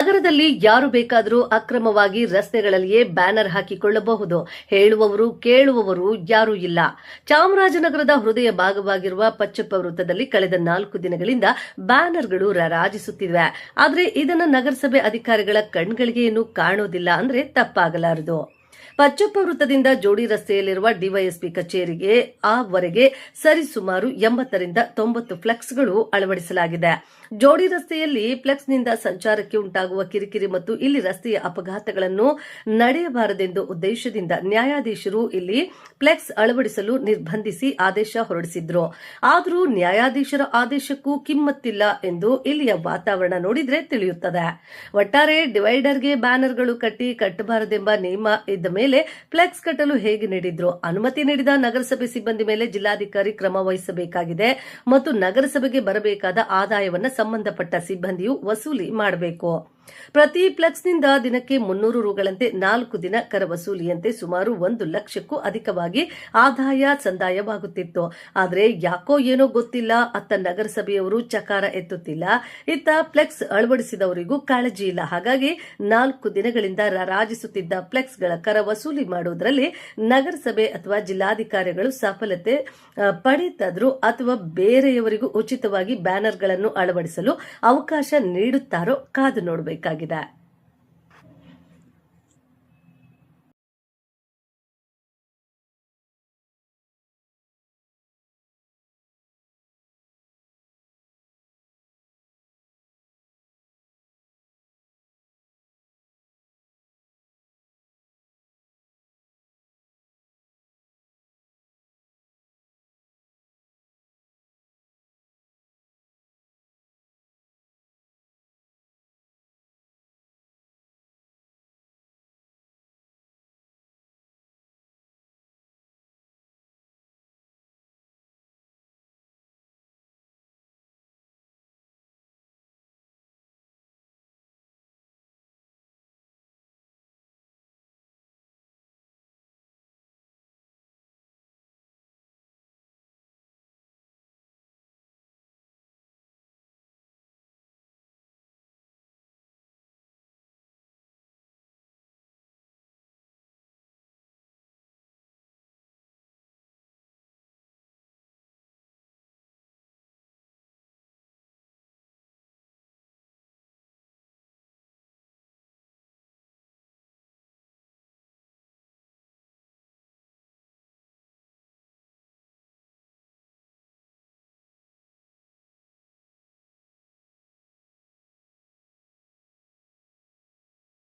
ನಗರದಲ್ಲಿ ಯಾರು ಬೇಕಾದರೂ ಅಕ್ರಮವಾಗಿ ರಸ್ತೆಗಳಲ್ಲಿಯೇ ಬ್ಯಾನರ್ ಹಾಕಿಕೊಳ್ಳಬಹುದು. ಹೇಳುವವರು ಕೇಳುವವರು ಯಾರೂ ಇಲ್ಲ. ಚಾಮರಾಜನಗರದ ಹೃದಯ ಭಾಗವಾಗಿರುವ ಪಚ್ಚಪ್ಪ ವೃತ್ತದಲ್ಲಿ ಕಳೆದ 4 ದಿನಗಳಿಂದ ಬ್ಯಾನರ್ಗಳು ರಾರಾಜಿಸುತ್ತಿವೆ. ಆದರೆ ಇದನ್ನು ನಗರಸಭೆ ಅಧಿಕಾರಿಗಳ ಕಣ್ಗಳಿಗೆ ಏನು ಕಾಣೋದಿಲ್ಲ ಅಂದ್ರೆ ತಪ್ಪಾಗಲಾರದು. ಪಚ್ಚಪ್ಪ ವೃತ್ತದಿಂದ ಜೋಡಿ ರಸ್ತೆಯಲ್ಲಿರುವ ಡಿವೈಎಸ್ಪಿ ಕಚೇರಿಗೆ ಆವರೆಗೆ ಸರಿಸುಮಾರು 80 ರಿಂದ 90 ಫ್ಲೆಕ್ಸ್ಗಳು ಅಳವಡಿಸಲಾಗಿದೆ. ಜೋಡಿ ರಸ್ತೆಯಲ್ಲಿ ಫ್ಲೆಕ್ಸ್ನಿಂದ ಸಂಚಾರಕ್ಕೆ ಉಂಟಾಗುವ ಕಿರಿಕಿರಿ ಮತ್ತು ಇಲ್ಲಿ ರಸ್ತೆಯ ಅಪಘಾತಗಳನ್ನು ನಡೆಯಬಾರದೆಂದು ಉದ್ದೇಶದಿಂದ ನ್ಯಾಯಾಧೀಶರು ಇಲ್ಲಿ ಫ್ಲೆಕ್ಸ್ ಅಳವಡಿಸಲು ನಿರ್ಬಂಧಿಸಿ ಆದೇಶ ಹೊರಡಿಸಿದ್ರು. ಆದರೂ ನ್ಯಾಯಾಧೀಶರ ಆದೇಶಕ್ಕೂ ಕಿಮ್ಮತ್ತಿಲ್ಲ ಎಂದು ಇಲ್ಲಿಯ ವಾತಾವರಣ ನೋಡಿದ್ರೆ ತಿಳಿಯುತ್ತದೆ. ಒಟ್ಟಾರೆ ಡಿವೈಡರ್ಗೆ ಬ್ಯಾನರ್ಗಳು ಕಟ್ಟಬಾರದೆಂಬ ನಿಯಮ ಇದ್ದ ಮೇಲೆ ಫ್ಲೆಕ್ಸ್ ಕಟ್ಟಲು ಹೇಗೆ ನೀಡಿದ್ರು? ಅನುಮತಿ ನೀಡಿದ ನಗರಸಭೆ ಸಿಬ್ಬಂದಿ ಮೇಲೆ ಜಿಲ್ಲಾಧಿಕಾರಿ ಕ್ರಮ ವಹಿಸಬೇಕಾಗಿದೆ ಮತ್ತು ನಗರಸಭೆಗೆ ಬರಬೇಕಾದ ಆದಾಯವನ್ನು ಸಂಬಂಧಪಟ್ಟ ಸಿಬ್ಬಂದಿಯು ವಸೂಲಿ ಮಾಡಬೇಕು. ಪ್ರತಿ ಫ್ಲೆಕ್ಸ್ನಿಂದ ದಿನಕ್ಕೆ 300 ರುಗಳಂತೆ 4 ದಿನ ಕರ ವಸೂಲಿಯಂತೆ ಸುಮಾರು 1 ಲಕ್ಷಕ್ಕೂ ಅಧಿಕವಾಗಿ ಆದಾಯ ಸಂದಾಯವಾಗುತ್ತಿತ್ತು. ಆದರೆ ಯಾಕೋ ಏನೋ ಗೊತ್ತಿಲ್ಲ, ಅತ್ತ ನಗರಸಭೆಯವರು ಚಕಾರ ಎತ್ತುತ್ತಿಲ್ಲ, ಇತ್ತ ಫ್ಲೆಕ್ಸ್ ಅಳವಡಿಸಿದವರಿಗೂ ಕಾಳಜಿ ಇಲ್ಲ. ಹಾಗಾಗಿ 4 ದಿನಗಳಿಂದ ರಾರಾಜಿಸುತ್ತಿದ್ದ ಫ್ಲೆಕ್ಸ್ಗಳ ಕರ ವಸೂಲಿ ಮಾಡುವುದರಲ್ಲಿ ನಗರಸಭೆ ಅಥವಾ ಜಿಲ್ಲಾಧಿಕಾರಿಗಳು ಸಫಲತೆ ಪಡೆಯುತ್ತಾದರೂ ಅಥವಾ ಬೇರೆಯವರಿಗೂ ಉಚಿತವಾಗಿ ಬ್ಯಾನರ್ಗಳನ್ನು ಅಳವಡಿಸಲು ಅವಕಾಶ ನೀಡುತ್ತಾರೋ ಕಾದು ನೋಡಬೇಕಾಗಿದೆ.